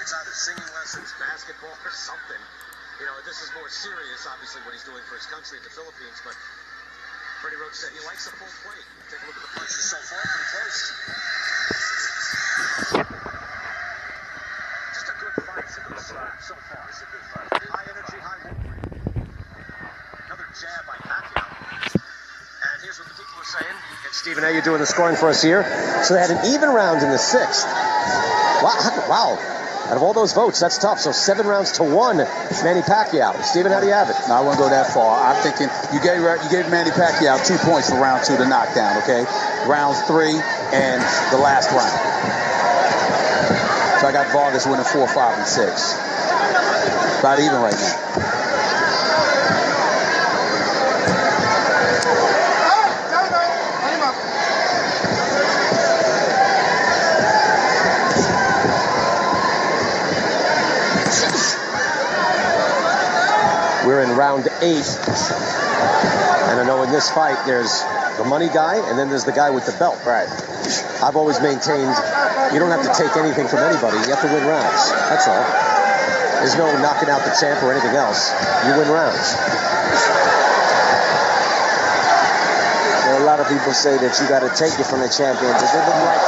It's either singing lessons, basketball, or something. You know, this is more serious, obviously, what he's doing for his country in the Philippines, but Freddie Roach said he likes a full plate. Take a look at the punches so far, pretty close. Just a good fight. It's a good slap so far. It's a good fight. High energy, high movement. Another jab by Pacquiao. And here's what the people are saying. And Stephen A., you're doing the scoring for us here. So they had an even round in the 6th. Wow. Out of all those votes, that's tough. So 7 rounds to 1, Manny Pacquiao. Stephen, how do you have it? No, I wouldn't go that far. I'm thinking you gave Manny Pacquiao 2 points for round 2, the knockdown, okay? Rounds 3 and the last round. So I got Vargas winning 4, 5, and 6. About even right now. We're in round 8, and I know in this fight there's the money guy, and then there's the guy with the belt. Right. I've always maintained you don't have to take anything from anybody. You have to win rounds. That's all. There's no knocking out the champ or anything else. You win rounds. Well, a lot of people say that you got to take it from the champion. But they didn't like.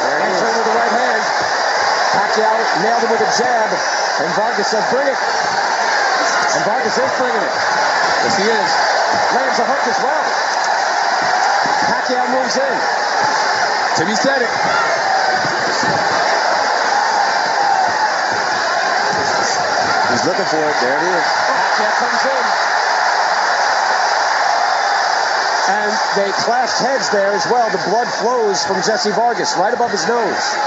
There it is. With the right hand. Pacquiao nailed him with a jab, and Vargas said, "Bring it." And Vargas is bringing it. Yes, he is. Lands a hook as well. Pacquiao moves in. Timmy said it. He's looking for it. There it is. Pacquiao comes in. And they clashed heads there as well. The blood flows from Jessie Vargas right above his nose.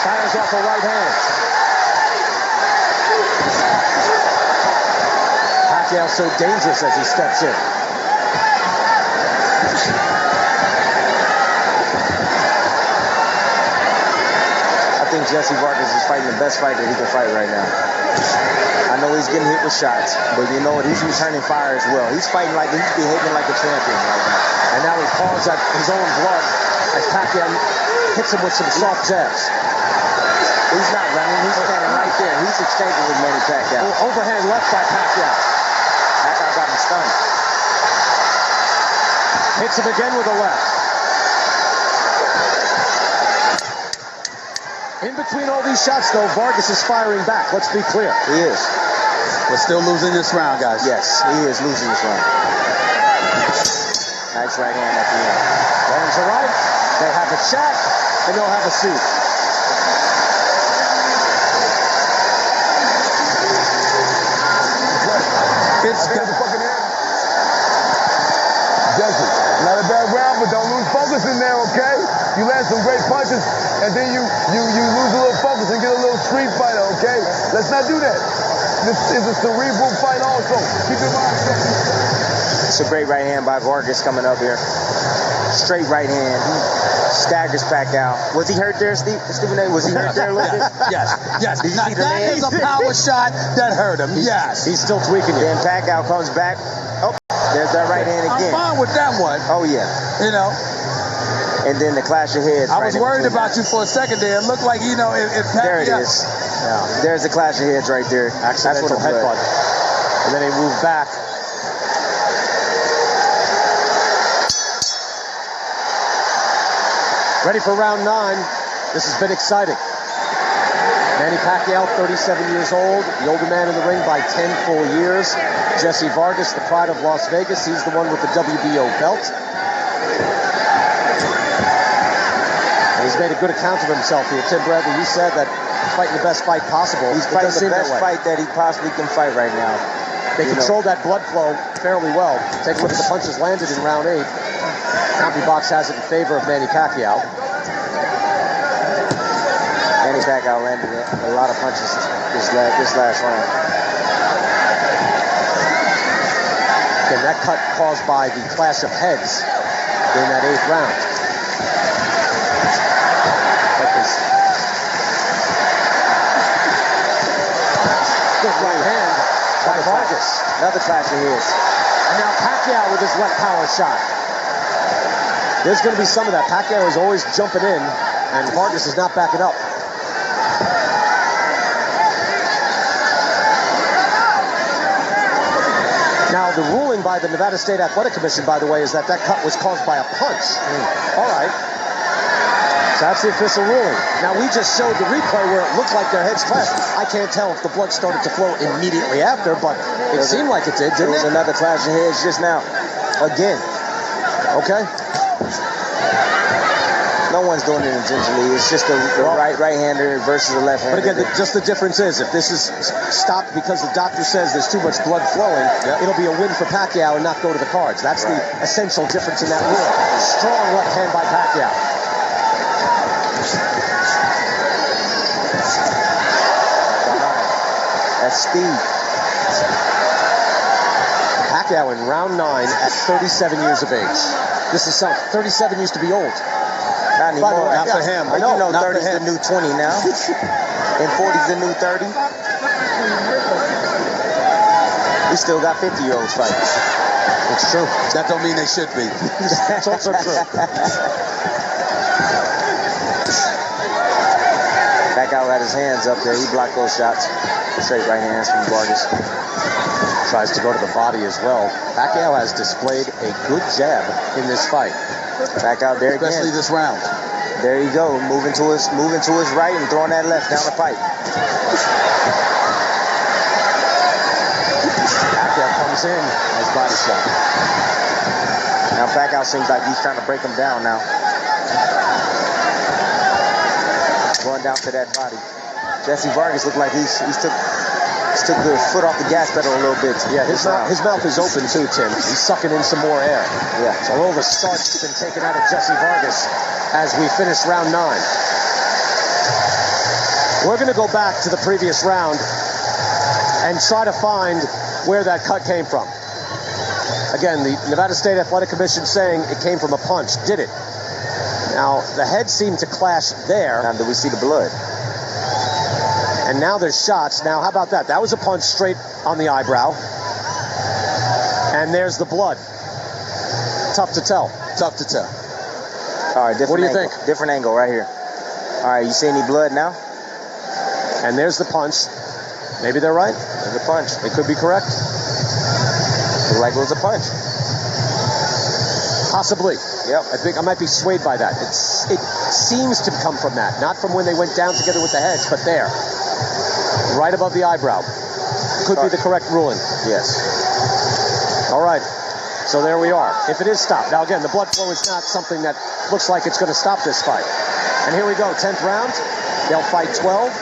Fires off a right hand. Pacquiao so dangerous as he steps in. I think Jessie Vargas is fighting the best fight that he can fight right now. I know he's getting hit with shots, but you know what? He's returning fire as well. He's fighting like he's behaving like a champion right now. And now he calls at his own blood as Pacquiao hits him with some soft jabs. He's not running. He's standing right there. He's exchanging with Manny Pacquiao. Overhand left by Pacquiao. Pacquiao got him stunned. Hits him again with a left. In between all these shots, though, Vargas is firing back. Let's be clear. He is. We're still losing this round, guys. Yes, he is losing this round. Nice right hand at the end. Lands a right. They have a shot, and they'll have a suit. Jessie, not a bad round, but don't lose focus in there, okay? You land some great punches, and then you lose a little focus and get a little street fighter, okay? Let's not do that. This is a cerebral fight also. Keep in mind, Jessie. It's a great right hand by Vargas coming up here. Straight right hand. He staggers Pacquiao. Was he hurt there, Stephen A? Was he hurt there a little bit? Yes. Now, that is a power shot that hurt him. Yes. He's still tweaking it. Then Pacquiao comes back. Oh, there's that right hand again. I'm fine with that one. Oh, yeah. You know. And then the clash of heads. I was worried about you for a second there. It looked like, you know, if Pacquiao... There it is. Yeah. There's the clash of heads right there. Accidental headbutt. And then he moved back. Ready for round 9. This has been exciting. Manny Pacquiao, 37 years old, the older man in the ring by 10 full years. Jessie Vargas, the pride of Las Vegas. He's the one with the WBO belt. And he's made a good account of himself here. Tim Bradley, you said that he's fighting the best fight possible. He's fighting the best fight that he possibly can fight right now. They controlled that blood flow fairly well. Take a look at the punches landed in round 8. CompuBox has it in favor of Manny Pacquiao. Manny Pacquiao landed a lot of punches this last round. Again, that cut caused by the clash of heads during that 8th round. Good right hand by Vargas. Another clash of heads. And now Pacquiao with his left power shot. There's going to be some of that. Pacquiao is always jumping in, and Vargas is not backing up. Now, the ruling by the Nevada State Athletic Commission, by the way, is that cut was caused by a punch. All right. So that's the official ruling. Now, we just showed the replay where it looked like their heads clashed. I can't tell if the blood started to flow immediately after, but it seemed like it did, didn't it? There was another clash of heads just now. Again. Okay. No one's doing it intentionally. It's just the right-hander versus the left-hander. But again, just the difference is, if this is stopped because the doctor says there's too much blood flowing, it'll be a win for Pacquiao and not go to the cards. That's the essential difference in that rule. Strong left hand by Pacquiao. That's speed. Pacquiao in round 9 at 37 years of age. This is 37 used to be old. Not anymore. Not for him. I know 30's the new 20 now. And 40's the new 30. We still got 50-year-olds fighting. It's true. That don't mean they should be. That's also true. Pacquiao got his hands up there. He blocked those shots. Straight right hands from Vargas. Tries to go to the body as well. Pacquiao has displayed a good jab in this fight. Back out there again. Especially this round. There you go. Moving to his right and throwing that left down the pipe. Pacquiao comes in as body shot. Now Pacquiao seems like he's trying to break him down now. Going down to that body. Jessie Vargas looked like he took the foot off the gas pedal a little bit. Yeah, his mouth is open too, Tim. He's sucking in some more air. Yeah. So all the starch has been taken out of Jessie Vargas as we finish round 9. We're going to go back to the previous round and try to find where that cut came from. Again, the Nevada State Athletic Commission saying it came from a punch. Did it? Now, the head seemed to clash there. Now, do we see the blood? And now there's shots. Now, how about that? That was a punch straight on the eyebrow. And there's the blood. Tough to tell. Tough to tell. All right, what do you think? Different angle right here. All right, you see any blood now? And there's the punch. Maybe they're right. There's a punch. They could be correct. Looked like it was a punch. Possibly. Yep. I think I might be swayed by that. It seems to come from that. Not from when they went down together with the heads, but there. Right above the eyebrow. Could be the correct ruling. Yes. All right. So there we are. If it is stopped. Now, again, the blood flow is not something that looks like it's going to stop this fight. And here we go. 10th round. They'll fight 12.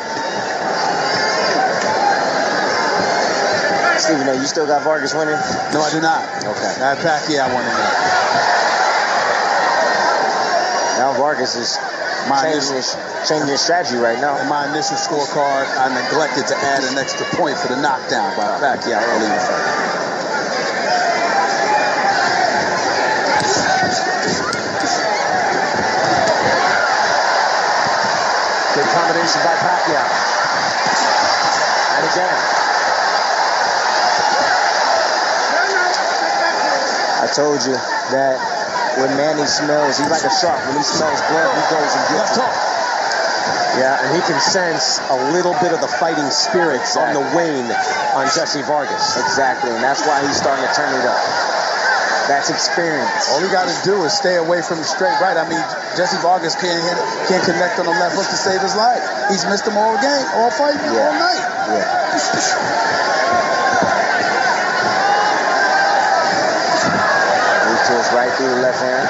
Stephen A., you still got Vargas winning? No, I do not. Okay. I have Pacquiao winning that. Now Vargas is changing his strategy right now. In my initial scorecard, I neglected to add an extra point for the knockdown by Pacquiao early in the fight. Good combination by Pacquiao. And again. I told you that when Manny smells, he's like a shark. When he smells blood, he goes and gets it. Yeah, and he can sense a little bit of the fighting spirits on the wane on Jessie Vargas. Exactly, and that's why he's starting to turn it up. That's experience. All he got to do is stay away from the straight right. I mean, Jessie Vargas can't connect on the left hook to save his life. He's missed them all game, all fight, all night. Yeah. Right through the left hand.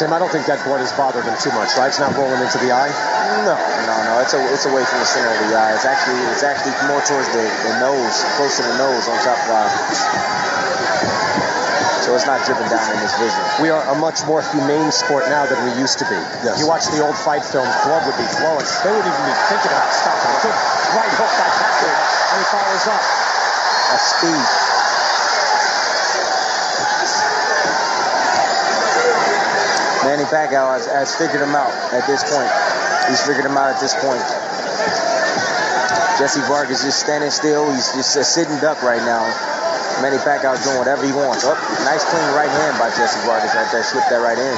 Tim, I don't think that blood has bothered him too much, right? It's not rolling into the eye? No. It's away from the center of the eye. It's actually more towards the nose, close to the nose on top of the eye. So it's not dripping down in his vision. We are a much more humane sport now than we used to be. Yes. You watch the old fight films, blood would be flowing. They wouldn't even be thinking about stopping it. Good right hook by Pacquiao, and he follows up. That's speed. Manny Pacquiao has figured him out at this point. He's figured him out at this point. Jessie Vargas just standing still. He's just a sitting duck right now. Manny Pacquiao's doing whatever he wants. Oh, nice clean right hand by Jessie Vargas right there. Slipped that right in.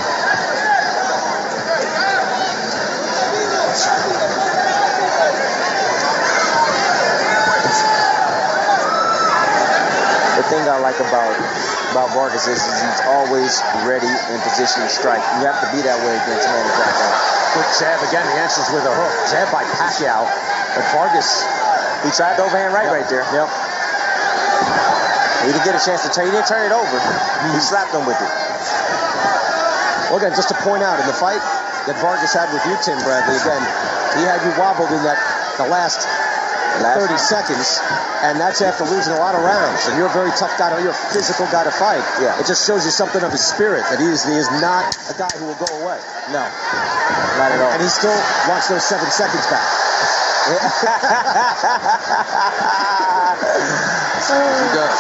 The thing I like about Vargas is he's always ready in position to strike. You have to be that way against Manny Pacquiao. Good jab again. He answers with a hook. Jab by Pacquiao. But Vargas, he tried the overhand right there. Yep. He didn't get a chance to turn. He didn't turn it over. He slapped him with it. Well, again, just to point out, in the fight that Vargas had with you, Tim Bradley, again, he had you wobbled in the last 30 seconds, and that's after losing a lot of rounds. And you're a very tough guy, you're a physical guy to fight. Yeah. It just shows you something of his spirit, that he is not a guy who will go away. No, not at all. And he still wants those 7 seconds back. He does.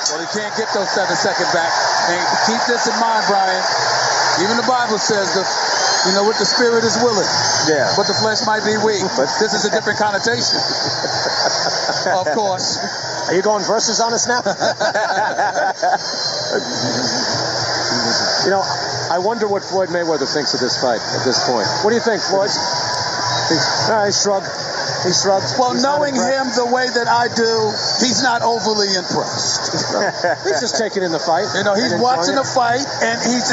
Well, he can't get those 7 seconds back. And keep this in mind, Brian. Even the Bible says what the spirit is willing. Yeah. But the flesh might be weak. But this is a different connotation. Of course. Are you going verses on us now? I wonder what Floyd Mayweather thinks of this fight at this point. What do you think, Floyd? He shrugged. He shrugged. Well, knowing him the way that I do, he's not overly impressed. He's just taking in the fight. He's watching the fight, and he's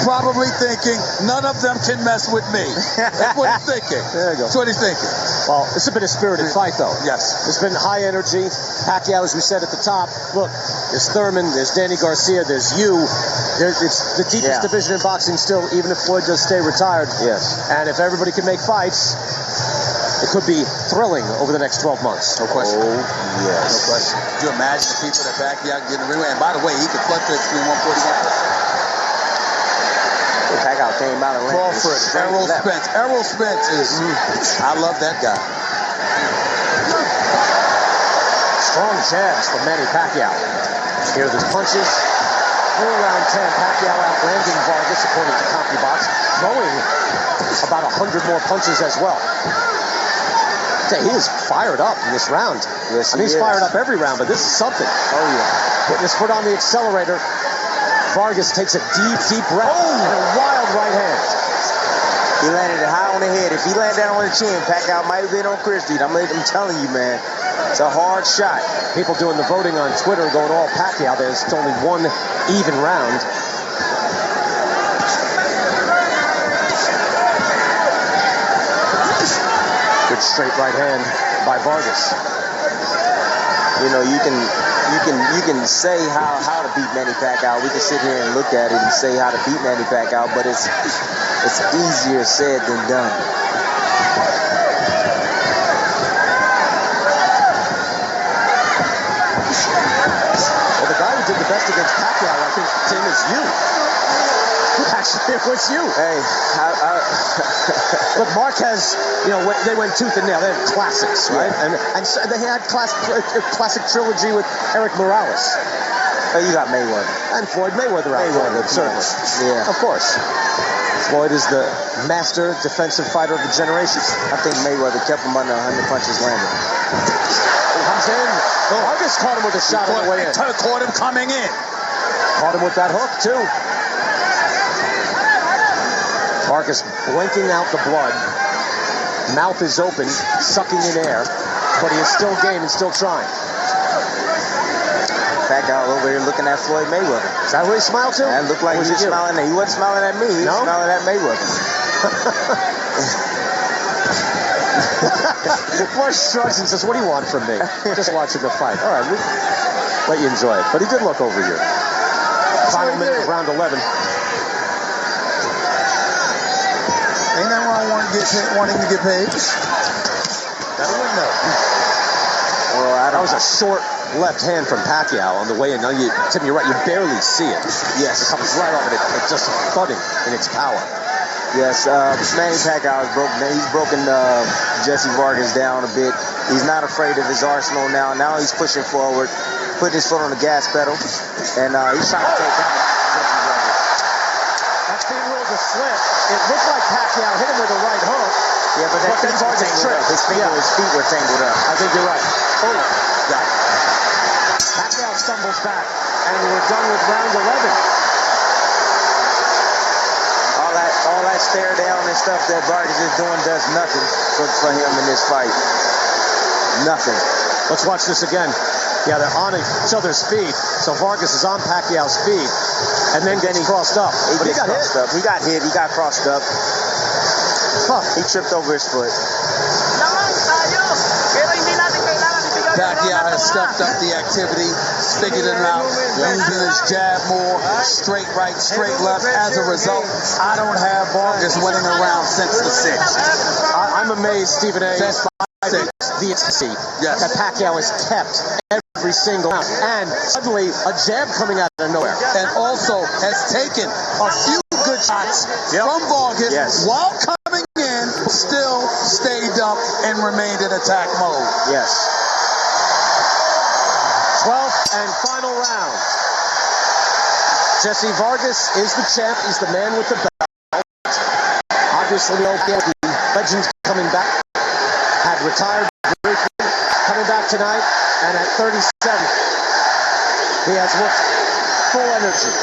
probably thinking, none of them can mess with me. That's what he's thinking. There you go. That's what he's thinking. Well, it's been a spirited fight, though. Yes. There's been high energy. Pacquiao, as we said at the top, look, there's Thurman, there's Danny Garcia, there's you. It's the deepest division in boxing still, even if Floyd does stay retired. Yes. And if everybody can make fights, it could be thrilling over the next 12 months. No question. Oh, yes. No question. Could you imagine the people that Pacquiao getting the ring? And by the way, he could fluctuate between 141. Pacquiao came out and landed Crawford, Errol Spence. Errol Spence is, I love that guy. Strong jabs from Manny Pacquiao. Here are the punches. Full round 10, Pacquiao outlanding Vargas, according to CompuBox, throwing about 100 more punches as well. He is fired up in this round. Yes, he's fired up every round, but this is something. Oh, yeah. Putting his foot on the accelerator. Vargas takes a deep breath and a wild right hand. He landed it high on the head. If he landed that on the chin, Pacquiao might have been on Christie. I'm telling you, man. It's a hard shot. People doing the voting on Twitter going all Pacquiao. There's only one even round. Good straight right hand by Vargas. You can say how to beat Manny Pacquiao. We can sit here and look at it and say how to beat Manny Pacquiao, but it's easier said than done. Well, the guy who did the best against Pacquiao, I think, Tim, is you. Actually, it was you. Hey, Look, Marquez, they went tooth and nail. They had classics, right? Yeah. And so they had classic trilogy with Eric Morales. Oh, you got Mayweather. And Floyd Mayweather out there, certainly. Yeah. Of course. Floyd is the master defensive fighter of the generation. I think Mayweather kept him under 100 punches landed. He comes in. Vargas caught him with a shot on the way in. Caught him coming in. Caught him with that hook, too. Vargas blinking out the blood. Mouth is open, sucking in air, but he is still game and still trying. Pacquiao over here looking at Floyd Mayweather. Is that what he smiled to? That looked like he was smiling. He wasn't smiling at me. He was smiling at Mayweather. Marsh shrugs and says, "What do you want from me?" Just watching the fight. All right, let you enjoy it. But he did look over you. Final minute of round 11. Ain't nothing wrong wanting to get paid. Gotta win though. Well, that was a short left hand from Pacquiao on the way in. Now, Tim, you're right. You barely see it. Yes. It comes right off it. It's just thudding in its power. Yes, Manny Pacquiao is broken. He's broken Jessie Vargas down a bit. He's not afraid of his arsenal now. Now he's pushing forward, putting his foot on the gas pedal, and he's trying to take down Jessie Vargas. That's being ruled a slip. It looked like Pacquiao hit him with a right hook. Yeah, but then Vargas tripped. His feet were tangled up. I think you're right. Oh, got it. Pacquiao stumbles back. And we're done with round 11. All that stare down and stuff that Vargas is doing does nothing for him in this fight. Nothing. Let's watch this again. Yeah, they're on each other's feet. So Vargas is on Pacquiao's feet and then gets crossed up. But he got hit. He got hit. He got crossed up. Huh. He tripped over his foot. Pacquiao has stepped up the activity, figured it out, using his jab more, straight right, straight left. As a result, I don't have Vargas winning a round 6 to 6. I'm amazed, Stephen A. By the efficiency yes. that Pacquiao has kept every single round. And suddenly, a jab coming out of nowhere. And also has taken a few good shots from Vargas while coming in, still stayed up and remained in attack mode. Yes. 12th and final round. Jessie Vargas is the champ. He's the man with the belt. Obviously, the legend's coming back. Had retired briefly, coming back tonight, and at 37, he has looked full energy.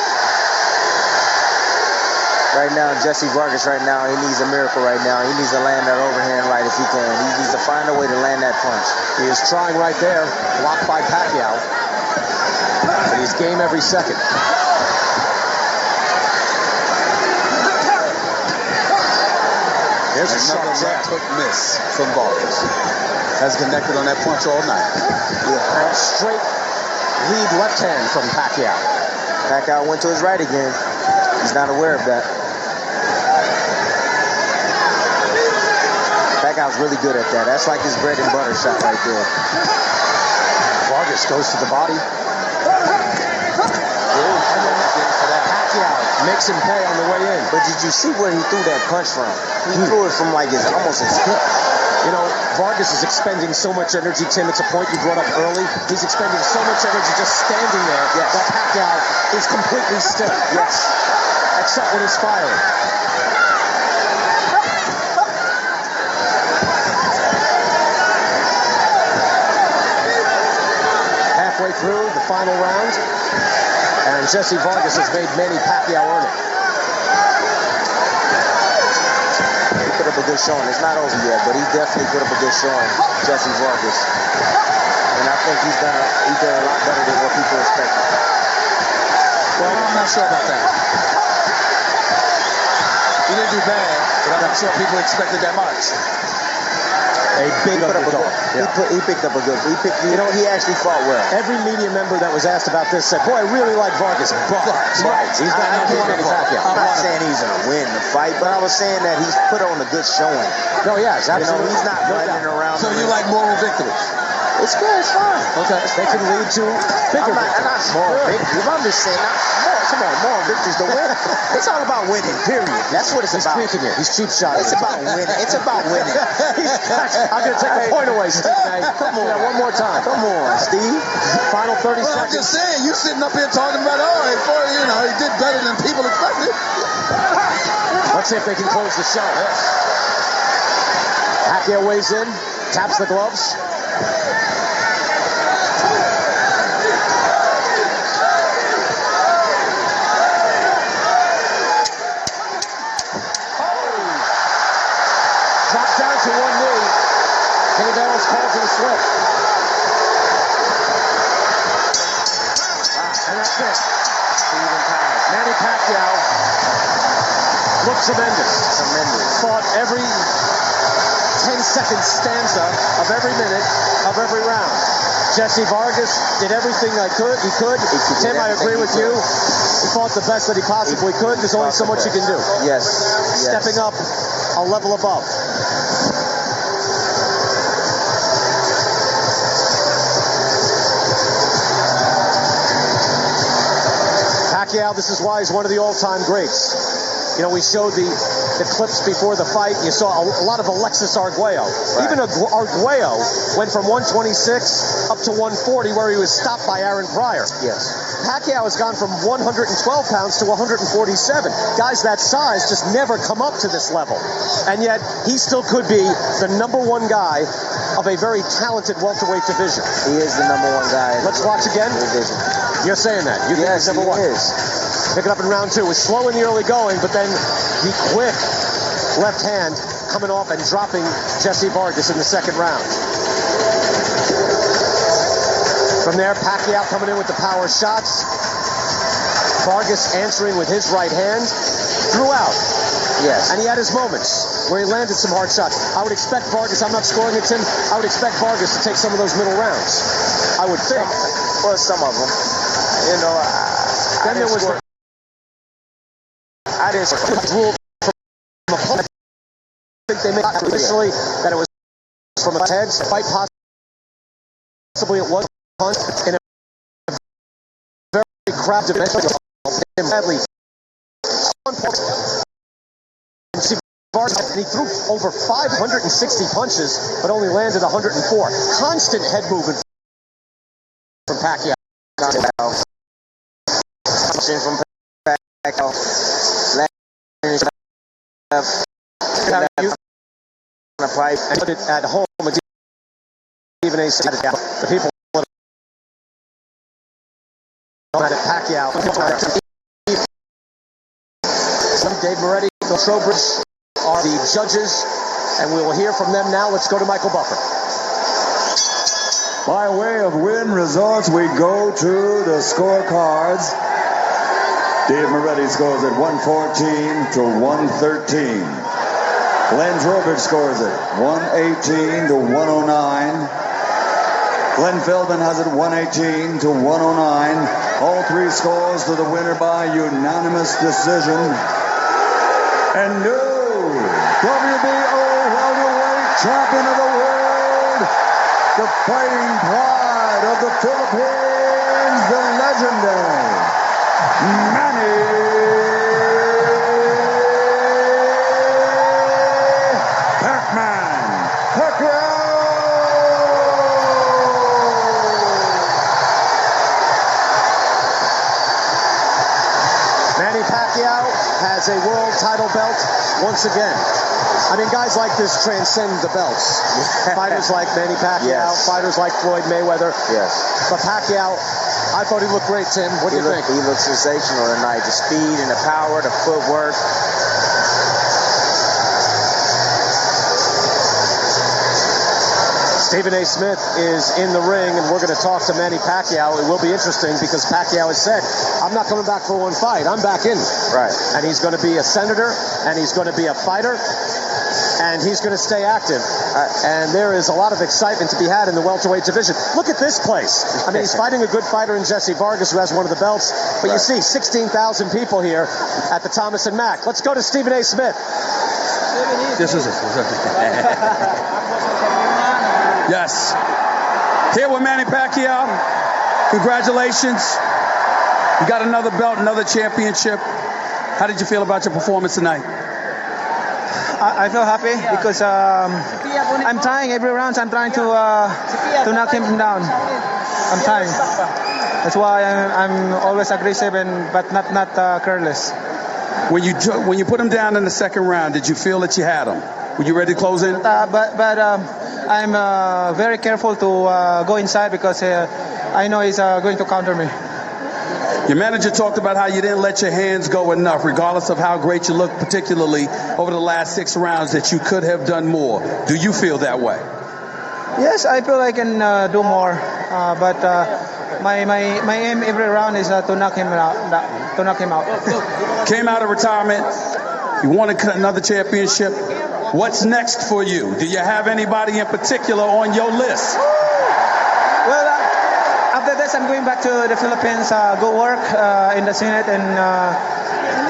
Right now, Jessie Vargas he needs a miracle right now. He needs to land that overhand right if he can. He needs to find a way to land that punch. He is trying right there, blocked by Pacquiao. But he's game every second. Here's another left-hook miss from Vargas. Has connected on that punch all night. Yeah. Straight lead left hand from Pacquiao. Pacquiao went to his right again. He's not aware of that. Pacquiao's really good at that. That's like his bread and butter shot right there. Vargas goes to the body. Pacquiao makes him pay on the way in. But did you see where he threw that punch from? He threw it from like almost his hip. You know, Vargas is expending so much energy, Tim. It's a point you brought up early. He's expending so much energy just standing there that Pacquiao is completely still. Yes. Except when he's firing. Halfway through the final round, and Jessie Vargas has made Manny Pacquiao earn it. He put up a good showing. It's not over yet, but he definitely put up a good showing, Jessie Vargas. And I think he's done a lot better than what people expected. Well, I'm not sure about that. He didn't do bad, but I'm not sure people expected that much. A big underdog. He picked up a good. He actually fought well. Every media member that was asked about this said, "Boy, I really like Vargas, but he's not happy with Manny Pacquiao." I'm not saying he's going to win the fight, but I was saying that he's put on a good showing. No, yes, absolutely. He's not running around. So you like moral victories? It's good. It's fine. Okay, they can lead to bigger victories. Not moral victories. I'm just saying, moral victories to win. It's all about winning, period. That's what it's about. He's tweaking it. He's cheap shot. It's about winning. It's about winning. I'm going to take the point away, Steve. Come on. One more time. Come on, Steve. Final 30 seconds. I'm just saying, you sitting up here talking about, he did better than people expected. Let's see if they can close the show. Pacquiao weighs in, taps the gloves. Drops down to one knee. Kenny Battles calls it a slip. And that's it. Manny Pacquiao looked tremendous. Fought every 10-second stanza of every minute of every round. Jessie Vargas did everything he could. Tim, I agree with you. He fought the best that he possibly could. There's only so much you can do. Yes. Stepping up a level above. Pacquiao, this is why he's one of the all-time greats. You know, we showed the clips before the fight. You saw a lot of Alexis Arguello. Right. Even Arguello went from 126 up to 140, where he was stopped by Aaron Pryor. Yes. Pacquiao has gone from 112 pounds to 147. Guys that size just never come up to this level. And yet, he still could be the #1 guy of a very talented welterweight division. He is the #1 guy. Let's watch again. Division. You're saying that? You think Yes, he's number one? He is. Pick it up in round two. Was slow in the early going, but then the quick left hand coming off and dropping Jessie Vargas in the second round. From there, Pacquiao coming in with the power shots. Vargas answering with his right hand throughout. Yes. And he had his moments where he landed some hard shots. I would expect Vargas, I'm not scoring it, Tim, I would expect Vargas to take some of those middle rounds. I would think. Well, some of them. You know, Then there was I didn't rule from a punch. I think they made initially that it was from a head. Fight possibly it was a punch in a very crowded dimension. Badly. And he threw over 560 punches, but only landed 104. Constant head movement from Pacquiao. From Pacquiao. The pipe and put it at home. Even the people at Pacquiao. Dave Moretti, Bill Trowbridge are the judges, and we will hear from them now. Let's go to Michael Buffer. By way of win results, we go to the scorecards. Dave Moretti scores at 114 to 113. Glenn Trowbridge scores it 118 to 109. Glenn Feldman has it 118 to 109. All three scores to the winner by unanimous decision. And new WBO welterweight champion of the world, the fighting pride of the Philippines, the legendary Manny Pacquiao. Manny Pacquiao has a world title belt once again. I mean, guys like this transcend the belts. Fighters like Manny Pacquiao, Yes. fighters like Floyd Mayweather. Yes. But Pacquiao, I thought he looked great, Tim. What do you think? He looked sensational tonight. The speed and the power, the footwork. Stephen A. Smith is in the ring, and we're going to talk to Manny Pacquiao. It will be interesting because Pacquiao has said, I'm not coming back for one fight. I'm back in. Right. And he's going to be a senator, and he's going to be a fighter, and he's going to stay active. And there is a lot of excitement to be had in the welterweight division. Look at this place. I mean, he's fighting a good fighter in Jessie Vargas, who has one of the belts. But you see 16,000 people here at the Thomas and Mack. Let's go to Stephen A. Smith. This is it. Yes. Here with Manny Pacquiao. Congratulations. You got another belt, another championship. How did you feel about your performance tonight? I feel happy because I'm trying every round. I'm trying to knock him down. I'm trying. That's why I'm always aggressive but not careless. When you put him down in the second round, did you feel that you had him? Were you ready to close in? But I'm very careful to go inside because I know he's going to counter me. Your manager talked about how you didn't let your hands go enough, regardless of how great you looked, particularly over the last 6 rounds, that you could have done more. Do you feel that way? Yes, I feel I can do more, but my aim every round is to knock him out. Came out of retirement. You won another championship. What's next for you? Do you have anybody in particular on your list? Well, after this, I'm going back to the Philippines, go work in the Senate, and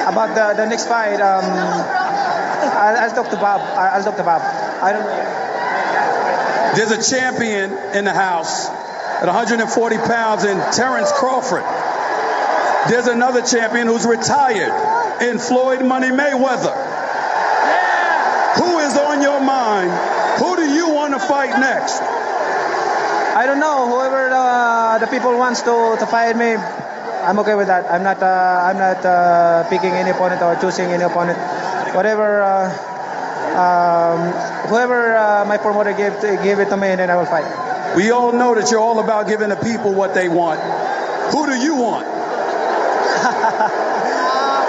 about the next fight, I'll talk to Bob. I don't. There's a champion in the house at 140 pounds in Terrence Crawford. There's another champion who's retired in Floyd Money Mayweather. Who is on your mind? Who do you want to fight next? I don't know. Whoever the people wants to fight me, I'm okay with that. I'm not picking any opponent or choosing any opponent. Whatever, whoever my promoter give it to me, and then I will fight. We all know that you're all about giving the people what they want. Who do you want?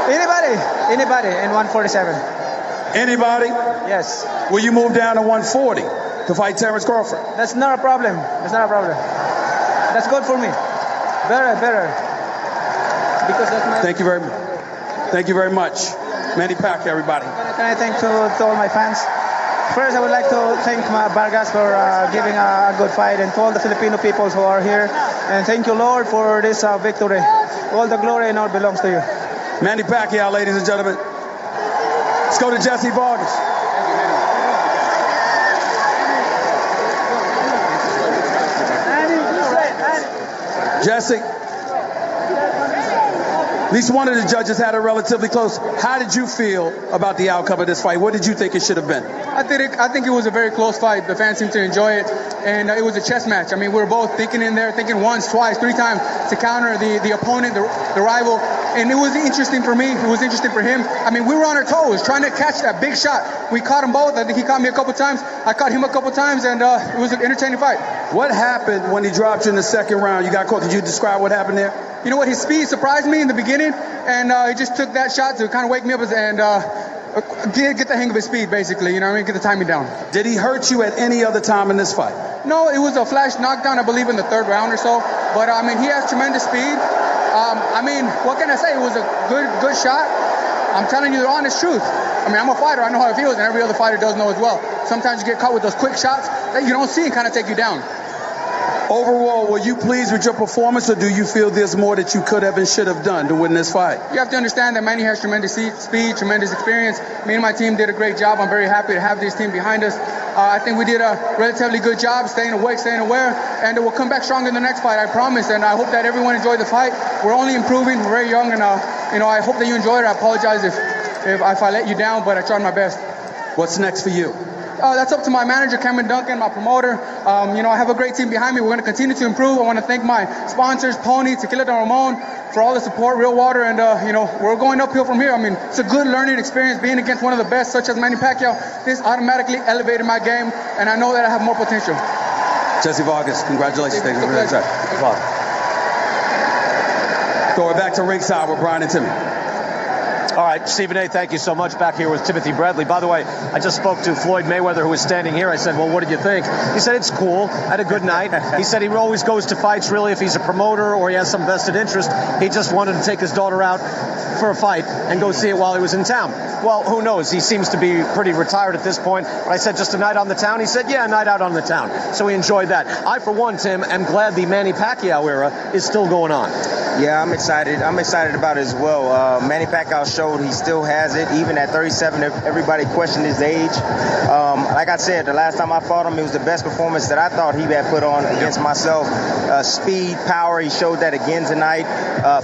Anybody in 147. Anybody? Yes. Will you move down to 140 to fight Terence Crawford? That's not a problem. That's good for me. Better. Because that's my... Thank you very much. Thank you very much. Manny Pacquiao, everybody. Can I thank to all my fans? First, I would like to thank Vargas for giving a good fight, and to all the Filipino peoples who are here. And thank you, Lord, for this victory. All the glory and all belongs to you. Manny Pacquiao, ladies and gentlemen. Let's go to Jessie Vargas. Jessie, at least one of the judges had it relatively close. How did you feel about the outcome of this fight? What did you think it should have been? I think it was a very close fight. The fans seemed to enjoy it, and it was a chess match. I mean, we were both thinking once, twice, three times to counter the opponent, the rival, and it was interesting for me. It was interesting for him. I mean, we were on our toes trying to catch that big shot. We caught them both. I think he caught me a couple times. I caught him a couple times, and it was an entertaining fight. What happened when he dropped you in the second round? You got caught. Could you describe what happened there? You know what? His speed surprised me in the beginning, and he just took that shot to kind of wake me up and get the hang of his speed, basically. You know what I mean? Get the timing down. Did he hurt you at any other time in this fight? No, it was a flash knockdown, I believe, in the third round or so. But, I mean, he has tremendous speed. I mean, what can I say? It was a good shot. I'm telling you the honest truth. I mean, I'm a fighter. I know how it feels, and every other fighter does know as well. Sometimes you get caught with those quick shots that you don't see and kind of take you down. Overall, were you pleased with your performance, or do you feel there's more that you could have and should have done to win this fight? You have to understand that Manny has tremendous speed, tremendous experience. Me and my team did a great job. I'm very happy to have this team behind us. I think we did a relatively good job staying awake, staying aware, and we'll come back strong in the next fight, I promise. And I hope that everyone enjoyed the fight. We're only improving. We're very young, and I hope that you enjoyed it. I apologize if I let you down, but I tried my best. What's next for you? That's up to my manager, Cameron Duncan, my promoter. I have a great team behind me. We're going to continue to improve. I want to thank my sponsors, Pony, Tequila Don Ramon, for all the support, Real Water, and, we're going uphill from here. I mean, it's a good learning experience being against one of the best, such as Manny Pacquiao. This automatically elevated my game, and I know that I have more potential. Jessie Vargas, congratulations. Thank you. Going back to ringside with Brian and Timmy. All right, Stephen A., thank you so much. Back here with Timothy Bradley. By the way, I just spoke to Floyd Mayweather, who was standing here. I said, well, what did you think? He said, it's cool. I had a good night. He said he always goes to fights, really, if he's a promoter or he has some vested interest. He just wanted to take his daughter out for a fight and go see it while he was in town. Well, who knows? He seems to be pretty retired at this point. But I said, just a night on the town? He said, yeah, a night out on the town. So he enjoyed that. I, for one, Tim, am glad the Manny Pacquiao era is still going on. Yeah, I'm excited. I'm excited about it as well. Manny Pacquiao showed he still has it. Even at 37, everybody questioned his age. Like I said, the last time I fought him, it was the best performance that I thought he had put on against myself. Speed, power, he showed that again tonight.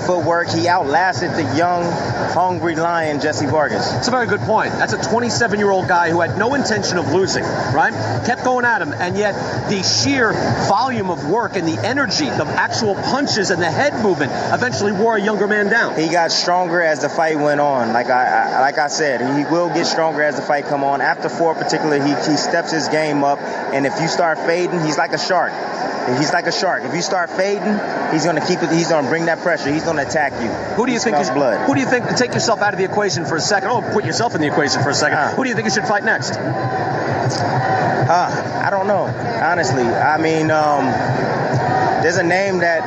Footwork, he outlasted the young, hungry lion, Jessie Vargas. That's a very good point. That's a 27-year-old guy who had no intention of losing, right? Kept going at him, and yet the sheer volume of work and the energy, the actual punches and the head movement eventually wore a younger man down. He got stronger as the fight went on. Like I said, he will get stronger as the fight come on. After 4 particularly, he steps his game up, and if you start fading, he's like a shark. He's like a shark. If you start fading, he's going to keep it. He's going to bring that pressure. He's going to attack you. Who do you think? Blood. Who do you think? Take yourself out of the equation for a second. Oh, put yourself in the equation for a second. Who do you think you should fight next? I don't know. Honestly, I mean, there's a name that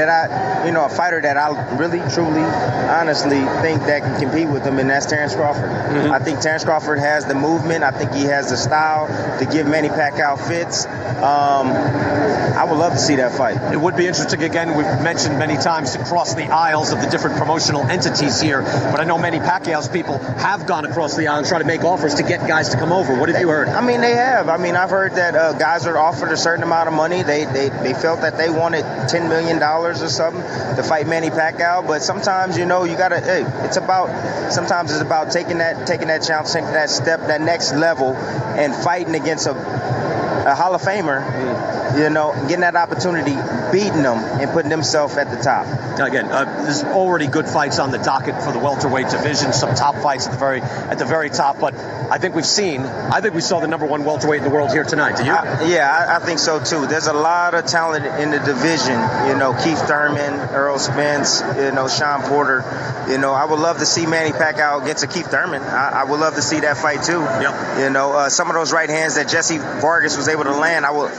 I, a fighter that I really, truly, honestly think that can compete with him, and that's Terence Crawford. Mm-hmm. I think Terence Crawford has the movement. I think he has the style to give Manny Pacquiao fits. I would love to see that fight. It would be interesting. Again, we've mentioned many times to cross the aisles of the different promotional entities here, but I know Manny Pacquiao's people have gone across the aisle and tried to make offers to get guys to come over. What have you heard? I mean, they have. I mean, I've heard that guys are offered a certain amount of money. They felt that they wanted $10 million or something to fight Manny Pacquiao, but sometimes, you gotta, sometimes it's about taking that chance, taking that step, that next level, and fighting against a Hall of Famer getting that opportunity, beating them, and putting themselves at the top. Again, there's already good fights on the docket for the welterweight division, some top fights at the very top, but I think we saw the number one welterweight in the world here tonight. Do you? I think so too. There's a lot of talent in the division. Keith Thurman, Earl Spence, Sean Porter. I would love to see Manny Pacquiao against Keith Thurman. I would love to see that fight too. Yep. Some of those right hands that Jessie Vargas was able to land, I will